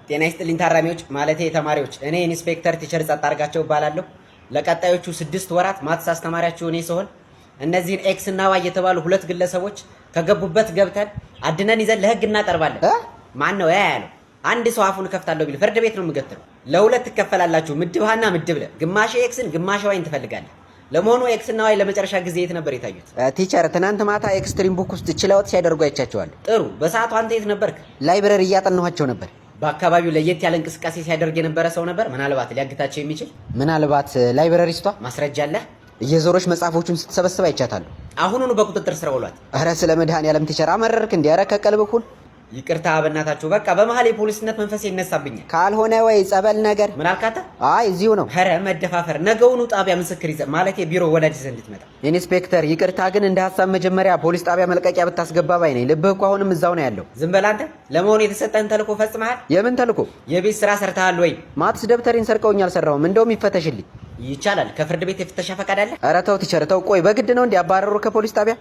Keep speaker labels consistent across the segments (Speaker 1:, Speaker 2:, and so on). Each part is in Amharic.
Speaker 1: ጤና ይስጥልኝ ታራሚዎች ማለቴ ተማሪዎች፣ እኔ ኢንስፔክተር ቲቸር ጸጣርጋቸው እባላለሁ። ለቀጣዮቹ 6 ወራት ማትስ አስተማሪያችሁ እኔ ስሆን እነዚህን ኤክስ እና ዋይ የተባሉ ሁለት ግለሰቦች ከገቡበት ገብተን አድነን ይዘን ለህግ እናቀርባለን። ማን ነው ያለው? አንድ ሰው አፉን ከፍታለሁ ቢል ፍርድ ቤት ነው የምገትረው። ለሁለት ትከፈላላችሁ፣ ምድብ ሀና ምድብ ለ። ግማሽ ኤክስን ግማሽ ዋይን ትፈልጋለህ። ለመሆኑ ኤክስ እና ዋይ ለመጨረሻ ጊዜ የት ነበር የታዩት?
Speaker 2: ቲቸር ትናንት ማታ ኤክስትሪም ቡክ ውስጥ ችለውት ሲያደርጉ አይቻቸዋል።
Speaker 1: ጥሩ። በሰዓቱ አንተ የት ነበርክ?
Speaker 2: ላይብረሪ እያጠናኋቸው ነበር።
Speaker 1: በአካባቢው ለየት ያለ እንቅስቃሴ ሲያደርግ የነበረ ሰው ነበር? ምናልባት ሊያግታቸው የሚችል?
Speaker 2: ምናልባት ላይብረሪስቷ
Speaker 1: ማስረጃ አለ?
Speaker 2: እየዞረች መጽሐፎቹን ስትሰበስብ አይቻታለሁ።
Speaker 1: አሁኑኑ በቁጥጥር ስር ውሏት።
Speaker 2: አረ ስለ መድኃኒዓለም ቲቸር አመረርክ እንዴ? አረ ከቀልብ ሁን።
Speaker 1: ይቅርታ በእናታችሁ፣ በቃ በመሀል የፖሊስነት መንፈስ ይነሳብኛል።
Speaker 2: ካልሆነ ወይ ጸበል ነገር።
Speaker 1: ምን አልካተ?
Speaker 2: አይ እዚሁ ነው።
Speaker 1: ኧረ መደፋፈር። ነገውኑ ጣቢያ ምስክር ይዘህ ማለት የቢሮ ወላጅ ይዘህ እንድትመጣ።
Speaker 2: ኢንስፔክተር ይቅርታ፣ ግን እንደ ሀሳብ መጀመሪያ ፖሊስ ጣቢያ መልቀቂያ ብታስገባ ባይ ነኝ። ልብህ እኮ አሁንም እዛው ነው ያለው።
Speaker 1: ዝም በል አንተ። ለመሆኑ የተሰጠህን ተልእኮ ፈጽመሃል?
Speaker 2: የምን ተልእኮ?
Speaker 1: የቤት ስራ ሰርተሃል ወይ?
Speaker 2: ማትስ ደብተሬን ሰርቀውኝ አልሰራሁም። እንደውም ይፈተሽልኝ።
Speaker 1: ይቻላል። ከፍርድ ቤት የፍተሻ ፈቃድ አለ?
Speaker 2: ኧረ ተው ቲቸር ተው። ቆይ በግድ ነው እንዲያባረሩ ከፖሊስ ጣቢያ?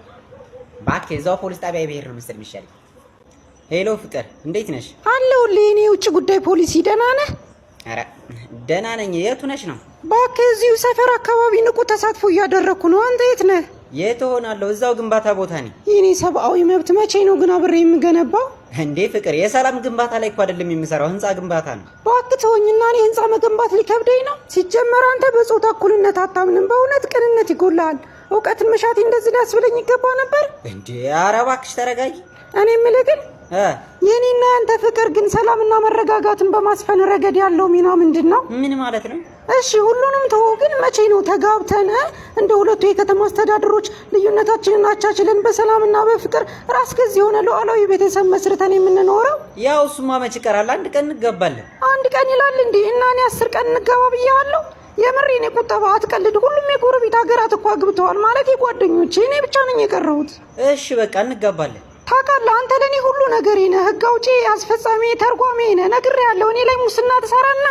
Speaker 1: እባክህ እዛው ፖሊስ ጣቢያ ብሄር ነው መሰል የሚሻለኝ። ሄሎ ፍቅር፣ እንዴት ነሽ?
Speaker 3: አለሁልህ። የኔ የውጭ ጉዳይ ፖሊሲ ደህና ነህ?
Speaker 1: ኧረ ደህና ነኝ። የቱ ነሽ ነው?
Speaker 3: እባክህ እዚሁ ሰፈር አካባቢ ንቁ ተሳትፎ እያደረግኩ ነው። አንተ የት ነህ?
Speaker 1: የት እሆናለሁ? እዛው ግንባታ ቦታ ነኝ።
Speaker 3: የኔ ሰብአዊ መብት መቼ ነው ግን አብሬ የምገነባው?
Speaker 1: እንዴ ፍቅር፣ የሰላም ግንባታ ላይ እኮ አይደለም የምሰራው፣ ህንጻ ግንባታ ነው።
Speaker 3: እባክህ ተወኝና እኔ ህንጻ መገንባት ሊከብደኝ ነው። ሲጀመር አንተ በጾታ እኩልነት አታምንም። በእውነት ቅንነት ይጎልሃል። እውቀትን መሻቴ እንደዚህ ሊያስብለኝ ይገባ ነበር
Speaker 1: እንዴ? ኧረ እባክሽ ተረጋጊ።
Speaker 3: እኔ የምልህ ግን የኔና ያንተ ፍቅር ግን ሰላምና መረጋጋትን በማስፈን ረገድ ያለው ሚና ምንድን ነው?
Speaker 1: ምን ማለት ነው?
Speaker 3: እሺ ሁሉንም ተወው፣ ግን መቼ ነው ተጋብተን እንደ ሁለቱ የከተማ አስተዳደሮች ልዩነታችንን አቻችለን በሰላምና በፍቅር ራስ ገዝ የሆነ ሉዓላዊ ቤተሰብ መስርተን የምንኖረው?
Speaker 1: ያው እሱማ መች ይቀራል፣ አንድ ቀን እንገባለን።
Speaker 3: አንድ ቀን ይላል እንዴ? እና እኔ 10 ቀን እንገባ ብያለሁ። የምሬን ቁጠባ አትቀልድ። ሁሉም የጎረቤት ሀገራት እኮ አግብተዋል ማለት የጓደኞቼ፣ እኔ ብቻ ነኝ የቀረሁት።
Speaker 1: እሺ በቃ እንገባለን።
Speaker 3: ታውቃለህ አንተ ለኔ ሁሉ ነገሬ ነህ። ህግ አውጪ፣ አስፈጻሚ፣ ተርጓሚ ነህ። ነግሬሃለሁ። እኔ ላይ ሙስና ትሰራና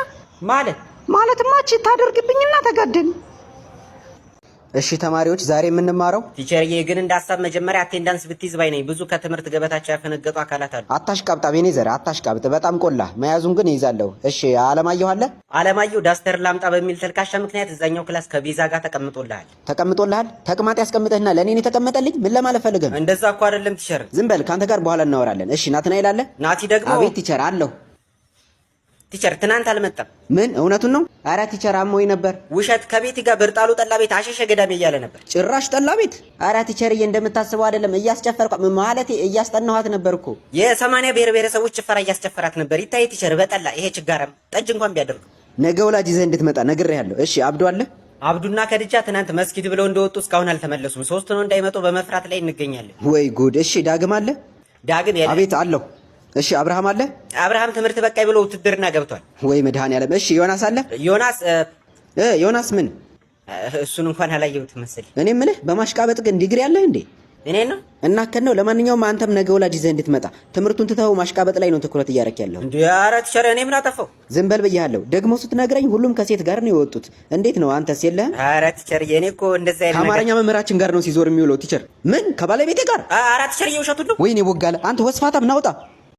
Speaker 3: ማለትማ እቺ ታደርግብኝና ተጋደል።
Speaker 2: እሺ ተማሪዎች ዛሬ የምንማረው
Speaker 1: ቲቸርዬ፣ ግን እንዳሳብ መጀመሪያ አቴንዳንስ ብትይዝ ባይ ነኝ። ብዙ ከትምህርት ገበታቸው ያፈነገጡ አካላት አሉ።
Speaker 2: አታሽቃብጥ ቤኔዘር፣ አታሽቃብጥ። በጣም ቆላ መያዙን ግን ይይዛለሁ። እሺ አለማየሁ አለ?
Speaker 1: አለማየሁ ዳስተር ላምጣ በሚል ተልካሻ ምክንያት እዛኛው ክላስ ከቤዛ ጋር ተቀምጦልሃል።
Speaker 2: ተቀምጦልሃል? ተቅማጥ ያስቀምጠህና ለኔ ነው የተቀመጠልኝ? ምን ለማለት ፈልገህ ነው?
Speaker 1: እንደዛ እኮ አይደለም ቲቸር።
Speaker 2: ዝም በል፣ ካንተ ጋር በኋላ እናወራለን። እሺ ናትናኤል አለ?
Speaker 1: ናቲ ደግሞ
Speaker 2: አቤት ቲቸር አለሁ።
Speaker 1: ቲቸር ትናንት አልመጣም።
Speaker 2: ምን እውነቱን ነው? አረ ቲቸር አሞኝ ነበር።
Speaker 1: ውሸት። ከቤት ጋር ብርጣሉ ጠላ ቤት አሸሸ ገዳሜ እያለ ነበር።
Speaker 2: ጭራሽ ጠላ ቤት? አረ ቲቸርዬ እንደምታስበው አይደለም። እያስጨፈርኳ ማለቴ እያስጠናኋት ነበር እኮ።
Speaker 1: የ80 ብሔር ብሔረሰቦች ጭፈራ እያስጨፈራት ነበር። ይታይ ቲቸር በጠላ ይሄ ችጋራም ጠጅ እንኳን ቢያደርጉ
Speaker 2: ነገ ወላጅ ይዘህ እንድትመጣ ነግሬሃለሁ። እሺ አብዱ አለ?
Speaker 1: አብዱና ከድጃ ትናንት መስጊድ ብለው እንደወጡ እስካሁን አልተመለሱም። 3 ነው እንዳይመጡ በመፍራት ላይ እንገኛለን።
Speaker 2: ወይ ጉድ። እሺ ዳግም አለ?
Speaker 1: ዳግም ያለ?
Speaker 2: አቤት አለሁ። እሺ አብርሃም አለ?
Speaker 1: አብርሃም ትምህርት በቃይ ብሎ ውትድርና ገብቷል።
Speaker 2: ወይ መድኃኒዓለም። እሺ ዮናስ አለ? ዮናስ ምን?
Speaker 1: እሱን እንኳን አላየሁትም መሰለኝ።
Speaker 2: እኔ የምልህ በማሽቃበጥ ግን ዲግሪ አለህ እንዴ?
Speaker 1: እኔ ነው
Speaker 2: እናከን ነው። ለማንኛውም አንተም ነገ ወላጅ ይዘህ እንድትመጣ ትምህርቱን ትተኸው ማሽቃበጥ ላይ ነው ትኩረት እያደረክ ያለው።
Speaker 1: እንዴ ኧረ ቲቸር እኔ ምን አጠፋው?
Speaker 2: ዝም በል ብያለሁ። ደግሞ ስትነግረኝ ሁሉም ከሴት ጋር ነው የወጡት። እንዴት ነው አንተስ የለህም?
Speaker 1: ኧረ ቲቸር የኔ እኮ እንደዛ አይደለም።
Speaker 2: ከአማርኛ መምህራችን ጋር ነው ሲዞር የሚውለው። ቲቸር ምን ከባለቤቴ ጋር?
Speaker 1: ኧረ ቲቸር እየውሸቱን ነው።
Speaker 2: ወይኔ ወጋለ አንተ ወስፋታም ናውጣ